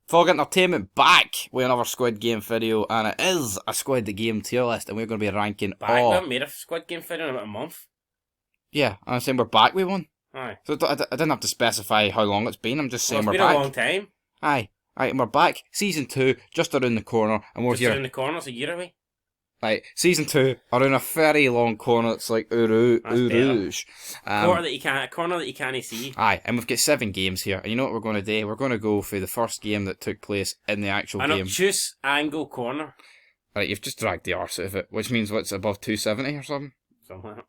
Fog Entertainment back with another Squid Game video, and it is a Squid Game tier list, and we're going to be ranking Back, we all. haven't made a Squid Game video in about a month. Yeah, I'm saying we're back with one. Aye. So I didn't have to specify how long it's been. I'm just saying Well, we're it's been back. a long time. Aye, and we're back. Season 2 just around the corner, and we're Just here. around the corner, it's a year away. Right, season 2 around a very long corner. It's like Uru That's Uruge. Corner that you can't see. Aye, and we've got 7 games here. And you know what we're going to do? We're going to go for the first game that took place in the actual An game. obtuse angle corner. Right, you've just dragged the arse out of it, which means what's above 270 or something? Something like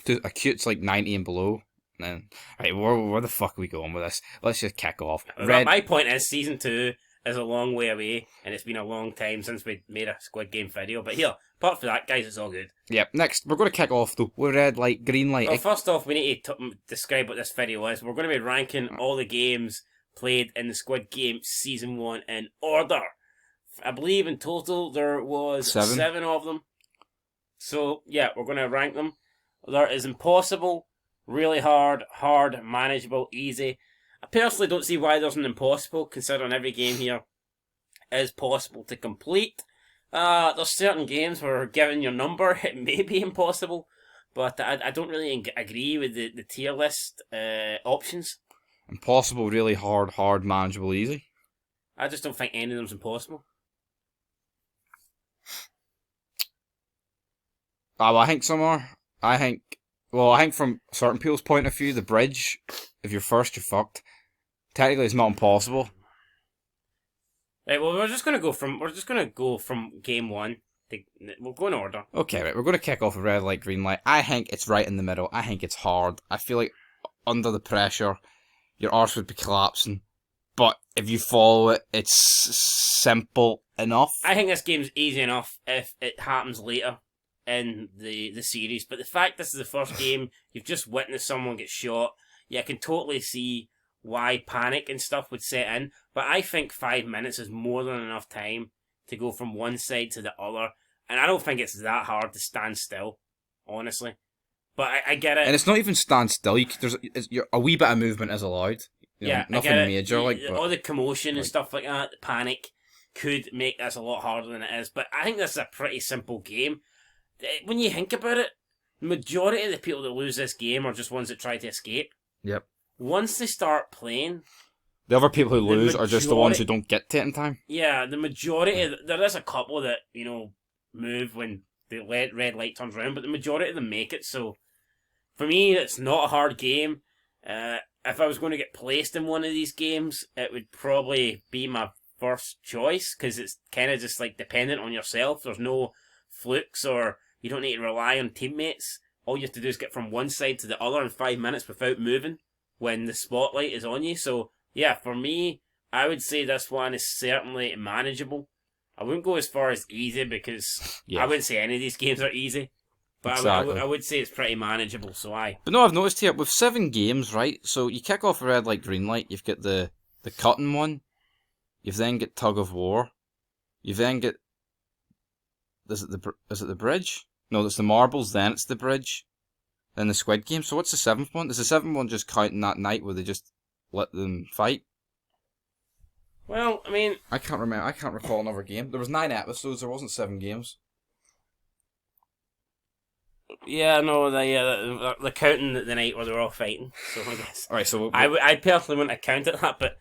that. Acute's like 90 and below. Then, right, where the fuck are we going with this? Let's just kick off. My point is, season 2 is a long way away, and it's been a long time since we made a Squid Game video. But here, apart from that, guys, it's all good. Yep, next, we're going to kick off though with red light, green light. Well, first off, we need to describe what this video is. We're going to be ranking all the games played in the Squid Game Season 1 in order. I believe in total there was 7 of them. So, yeah, we're going to rank them. There is impossible, really hard, manageable, easy. I personally don't see why there's an impossible, considering every game here is possible to complete. There's certain games where, given your number, it may be impossible, but I don't really agree with the tier list options. Impossible, really hard, manageable, easy. I just don't think any of them's impossible. Well, I think some are. I think from certain people's point of view, the bridge, if you're first, you're fucked. Technically, it's not impossible. Right, well, we're just gonna go from game 1. We'll go in order. Okay, right, we're going to kick off with red light, green light. I think it's right in the middle. I think it's hard. I feel like under the pressure, your arse would be collapsing. But if you follow it, it's simple enough. I think this game's easy enough if it happens later in the series. But the fact this is the first game, you've just witnessed someone get shot. Yeah, I can totally see why panic and stuff would set in, but I think 5 minutes is more than enough time to go from one side to the other, and I don't think it's that hard to stand still, honestly. But I get it. And it's not even stand still. A wee bit of movement is allowed. Yeah, nothing major. All the commotion and stuff like that, the panic, could make this a lot harder than it is, but I think this is a pretty simple game. When you think about it, the majority of the people that lose this game are just ones that try to escape. Yep. Once they start playing, the other people who lose are just the ones who don't get to it in time. Yeah, the majority. There is a couple that move when the red light turns around, but the majority of them make it. So, for me, it's not a hard game. If I was going to get placed in one of these games, it would probably be my first choice because it's kind of just like dependent on yourself. There's no flukes, or you don't need to rely on teammates. All you have to do is get from one side to the other in 5 minutes without moving when the spotlight is on you. So, yeah, for me, I would say this one is certainly manageable. I wouldn't go as far as easy because I wouldn't say any of these games are easy. But exactly. I would say it's pretty manageable, so aye. But no, I've noticed here, with 7 games, right, so you kick off a red light, green light, you've got the cutting one, you've then got tug of war, you've then got, is it the bridge? No, it's the marbles, then it's the bridge, then the Squid Game. So what's the 7th one? Is the 7th one just counting that night where they just let them fight? Well, I mean, I can't remember. I can't recall another game. There was 9 episodes. There wasn't 7 games. Yeah, no, they're counting the night where they were all fighting. So I guess. All right, so I personally wouldn't account it that, but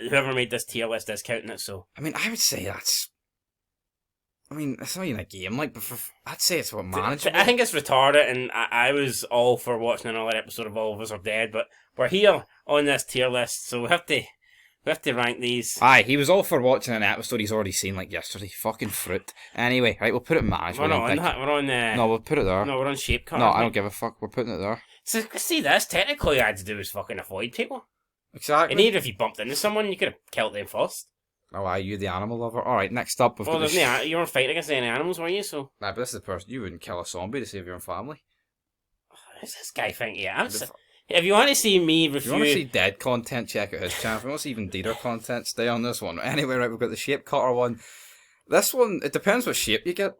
whoever made this tier list is counting it. So I mean, I would say that's. I mean, it's not even a game. I'd say it's what manageable. I think it's retarded, and I was all for watching another episode of All of Us Are Dead, but we're here on this tier list, so we have to rank these. Aye, he was all for watching an episode he's already seen yesterday. Fucking fruit. Anyway, right, we'll put it in management. We're not on that. We're on. No, we'll put it there. No, we're on shape card. No, I don't give a fuck. We're putting it there. So see this. Technically, all you had to do was fucking avoid people. Exactly. And even if you bumped into someone, you could have killed them first. Oh, aye, you the animal lover. Alright, next up, we've got you weren't fighting against any animals, were you? So. Nah, but this is the person. You wouldn't kill a zombie to save your own family. Who's this guy think? Yeah, if you want to see me review... If you want to see dead content, check out his channel. If you want to see even deader content, stay on this one. Anyway, right, we've got the shape cutter one. This one, it depends what shape you get.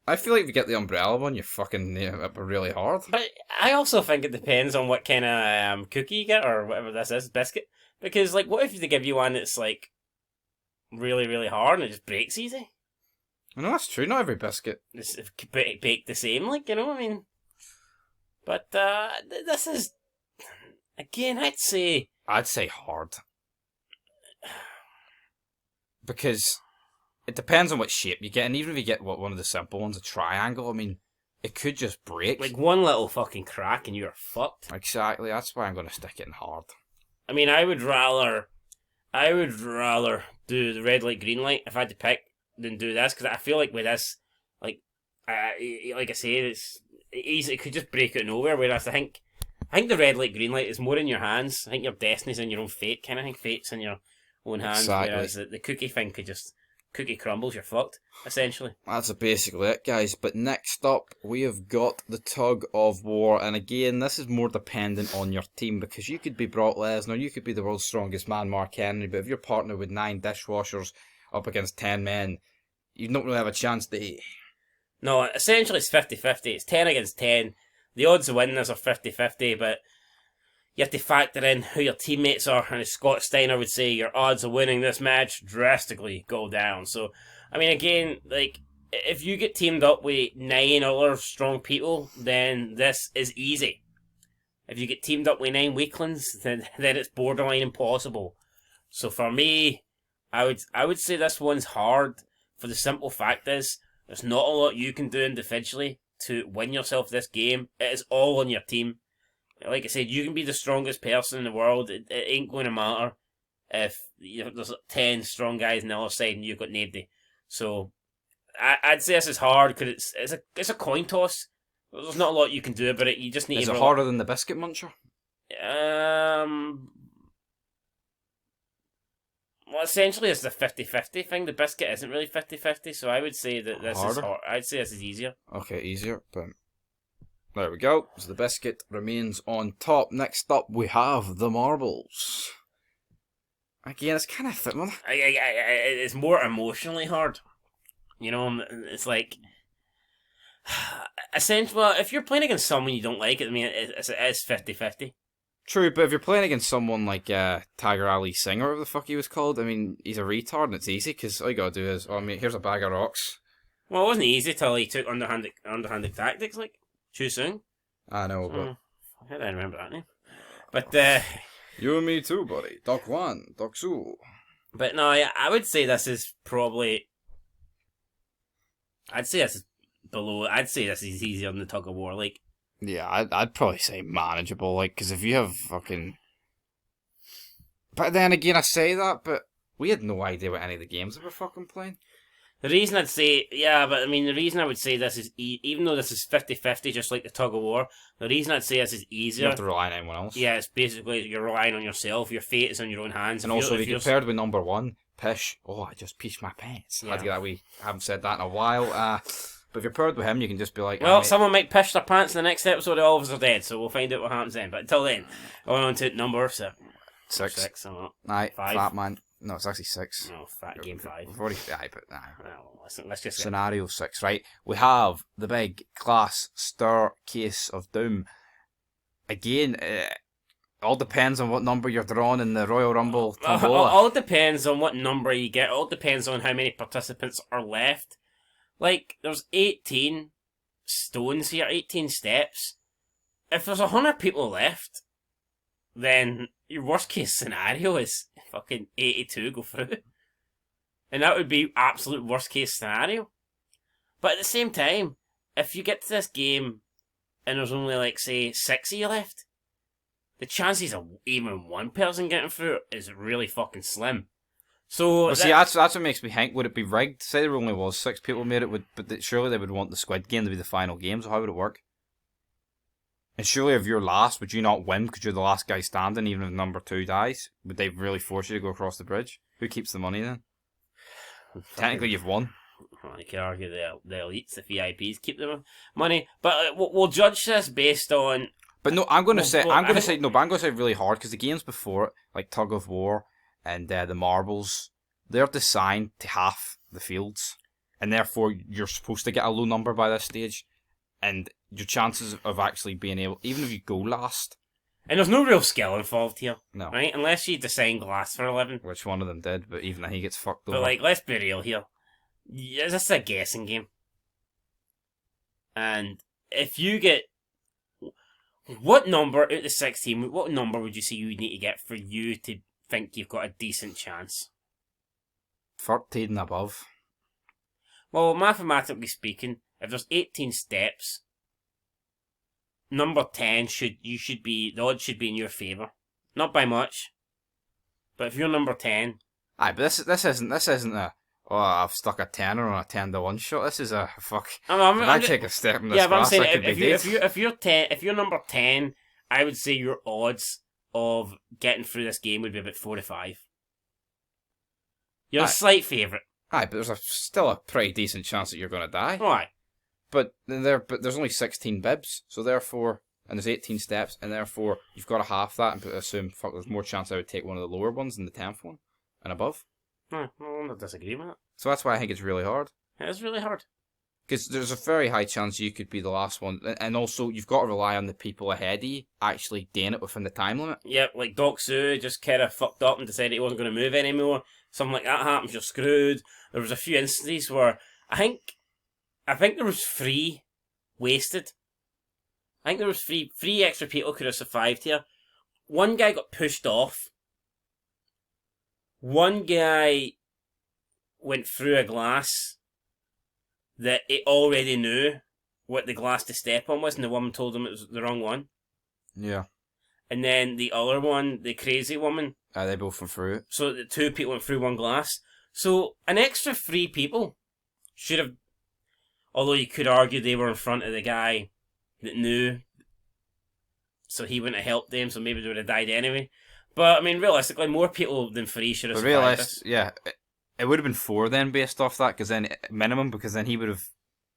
I feel like if you get the umbrella one, you're fucking up really hard. But I also think it depends on what kind of cookie you get, or whatever this is, biscuit. Because, what if they give you one that's, really, really hard and it just breaks easy. No, that's true. Not every biscuit. It's baked the same, like, you know what I mean? But this is, again, I'd say hard. Because it depends on what shape you get, and even if you get one of the simple ones, a triangle, I mean, it could just break. like one little fucking crack and you're fucked. Exactly, that's why I'm going to stick it in hard. I mean, I would rather do the red light, green light if I had to pick than do this, because I feel like with this, like I say, it's easy. It could just break out of nowhere. Whereas I think the red light, green light is more in your hands. I think your destiny's in your own fate. Kind of think fate's in your own hands. Exactly. Whereas the cookie thing could just cookie crumbles. You're fucked essentially. That's basically it, guys. But next up, we have got the tug of war, and again, this is more dependent on your team, because you could be Brock Lesnar, you could be the world's strongest man, Mark Henry, but if you're partnered with 9 dishwashers up against 10 men, you don't really have a chance to. No, essentially it's 50-50. It's 10 against 10. The odds of winning this are 50-50, but you have to factor in who your teammates are, and as Scott Steiner would say, your odds of winning this match drastically go down. So, I mean, again, like, if you get teamed up with 9 other strong people, then this is easy. If you get teamed up with 9 weaklings, then it's borderline impossible. So for me, I would say this one's hard, for the simple fact is, there's not a lot you can do individually to win yourself this game. It is all on your team. Like I said, you can be the strongest person in the world. It ain't going to matter if there's 10 strong guys on the other side and you've got nobody. So I'd say this is hard because it's a coin toss. There's not a lot you can do about it. You just need. Is it harder than the biscuit muncher? Well, essentially, it's the 50-50 thing. The biscuit isn't really 50-50, so I would say that this Harder? is hard. I'd say this is easier. Okay, easier, but there we go. So the biscuit remains on top. Next up, we have the marbles. Again, it's kind of fitting. It's more emotionally hard. You know, it's like essentially, well, if you're playing against someone you don't like, I mean, it's 50-50. True, but if you're playing against someone like Tiger Ali Singh or whatever the fuck he was called, I mean, he's a retard and it's easy because all you gotta do is, here's a bag of rocks. Well, it wasn't easy till he took underhanded tactics like Chu Sung. I know, but I don't remember that name. But you and me too, buddy. Doc One, Doc Su. But no, I would say this is probably. I'd say this is below. I'd say this is easier than the tug of war. Like. Yeah, I'd probably say manageable, like, because if you have fucking... But then again, I say that, but we had no idea what any of the games we were fucking playing. The reason I'd say, yeah, but I mean, the reason I would say this is, even though this is 50-50, just like the tug of war, the reason I'd say this is easier... You have to rely on anyone else. Yeah, it's basically, you're relying on yourself, your fate is in your own hands. And also, if you compared with number 1, Pish, I just peed my pants. Yeah. I had to get that wee, I haven't said that in a while, but if you're paired with him, you can just be like... Well, someone might pish their pants in the next episode of All of Us Are Dead, so we'll find out what happens then. But until then, on to number 6. 6. I don't know. Aye, 5. fat man. No, it's actually 6. No, fat game 5. We've already... Aye, but... Aye. Well, listen, let's just... Scenario 6, right? We have the big class staircase of doom. Again, all depends on what number you're drawn in the Royal Rumble tombola. All depends on what number you get. All depends on how many participants are left. Like, there's 18 stones here, 18 steps. If there's 100 people left, then your worst case scenario is fucking 82 go through. And that would be absolute worst case scenario. But at the same time, if you get to this game and there's only, like, say, 6 of you left, the chances of even one person getting through is really fucking slim. So well, see, that's what makes me think. Would it be rigged? Say there only was 6 people made it, but surely they would want the Squid Game to be the final game. So how would it work? And surely, if you're last, would you not win because you're the last guy standing, even if number 2 dies? Would they really force you to go across the bridge? Who keeps the money then? Technically, you've won. Well, you could argue the elites, the VIPs, keep the money, but we'll judge this based on. But no, I'm going to say really hard because the games before it, like Tug of War and the marbles, they're designed to half the fields, and therefore you're supposed to get a low number by this stage, and your chances of actually being able, even if you go last, And there's no real skill involved here, No. right? Unless you design glass for a living. Which one of them did, but even he gets fucked over. But, like, let's be real here. Yeah, this is a guessing game. And if you get... What number out of 16, what number would you say you would need to get for you to think you've got a decent chance? 13 and above. Well, mathematically speaking, if there's 18 steps, number 10 the odds should be in your favour. Not by much. But if you're number 10... Aye, but this isn't a... Oh, I've stuck a tenner on a 10-1 shot. This is a fuck. I take a step in this yeah, but I'm grass, saying I could be dead. if you're number 10, I would say your odds of getting through this game would be about 4 to 5. You're a slight favourite. Aye, but there's still a pretty decent chance that you're going to die. Oh, aye. But there's only 16 bibs, so therefore, and there's 18 steps, and therefore you've got to half that and assume fuck. There's more chance I would take one of the lower ones than the 10th one and above. No, I don't disagree with that. So that's why I think it's really hard. It is really hard. Because there's a very high chance you could be the last one, and also you've got to rely on the people ahead of you actually doing it within the time limit. Yep, like Doc Sue just kind of fucked up and decided he wasn't going to move anymore. Something like that happens, you're screwed. There was a few instances where I think there was 3 wasted. I think there was three extra people could have survived here. One guy got pushed off. One guy went through a glass that it already knew what the glass to step on was, and the woman told him it was the wrong one. Yeah. And then the other one, the crazy woman. They both went through it. So the 2 people went through one glass. So an extra 3 people should have... Although you could argue they were in front of the guy that knew. So he wouldn't have helped them, so maybe they would have died anyway. But, I mean, realistically, more people than 3 should have survived this. Yeah, it would have been 4 then based off that, because then he would have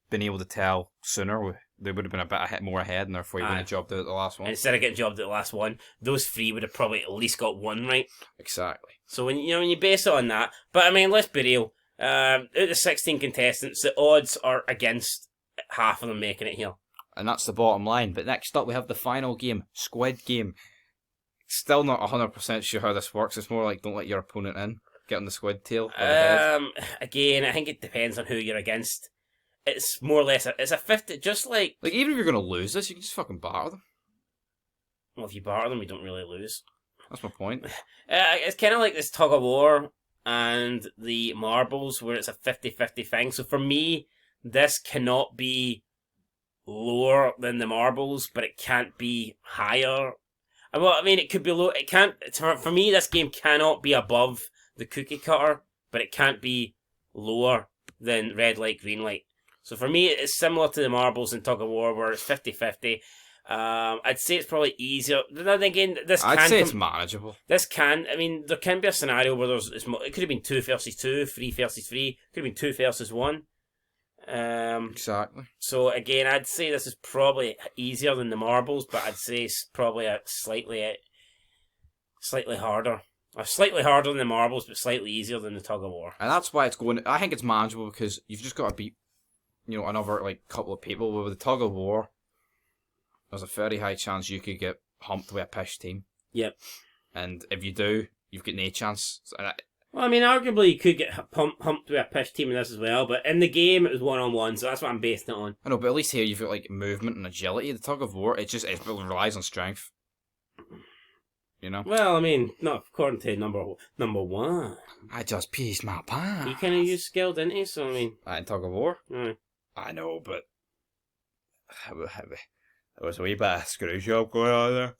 been able to tell sooner. They would have been a bit more ahead, and therefore he wouldn't have jobbed out at the last one. And instead of getting jobbed at the last one, those 3 would have probably at least got 1 right. Exactly. So when you base it on that, but I mean, let's be real. Out of 16 contestants, the odds are against half of them making it here. And that's the bottom line. But next up, we have the final game, Squid Game. Still not 100% sure how this works. It's more like don't let your opponent in. Get on the squid tail. Or the head. Again, I think it depends on who you're against. It's more or less it's a 50, just like even if you're gonna lose this, you can just fucking batter them. Well, if you batter them, you don't really lose. That's my point. It's kind of like this tug of war and the marbles, where it's a 50-50 thing. So for me, this cannot be lower than the marbles, but it can't be higher. Well, I mean, it could be low. It can't. For me, this game cannot be above the cookie cutter, but it can't be lower than red light, green light. So for me, it's similar to the marbles in tug of war, where it's 50-50. I'd say it's probably easier. Then again, I'd say it's manageable. There can be a scenario where it could have been 2 versus 2, 3 versus 3, could have been 2 versus 1. Exactly. So again, I'd say this is probably easier than the marbles, but I'd say it's probably a slightly harder. Or slightly harder than the marbles, but slightly easier than the tug of war. And that's why it's going. I think it's manageable because you've just got to beat, another couple of people. With the tug of war, there's a very high chance you could get humped with a pish team. Yep. And if you do, you've got no chance. Well, I mean, arguably you could get humped with a pish team in this as well, but in the game it was 1-on-1, so that's what I'm basing it on. I know, but at least here you've got movement and agility. The tug of war, it relies on strength. Well, I mean, not according to number 1. I just peed my pants. He kind of used skill, didn't he? So I mean, in tug of war. Right. I know, but there was a wee bit of screw job going on there.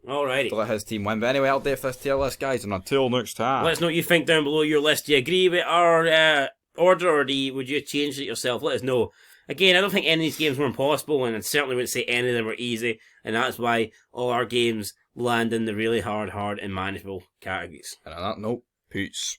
Alrighty. To let his team win. But anyway, I'll do this tier list, guys, and until next time. Let us know what you think down below your list. Do you agree with our order, or would you change it yourself? Let us know. Again, I don't think any of these games were impossible, and I certainly wouldn't say any of them were easy, and that's why all our games land in the really hard, and manageable categories. And on that note, peace.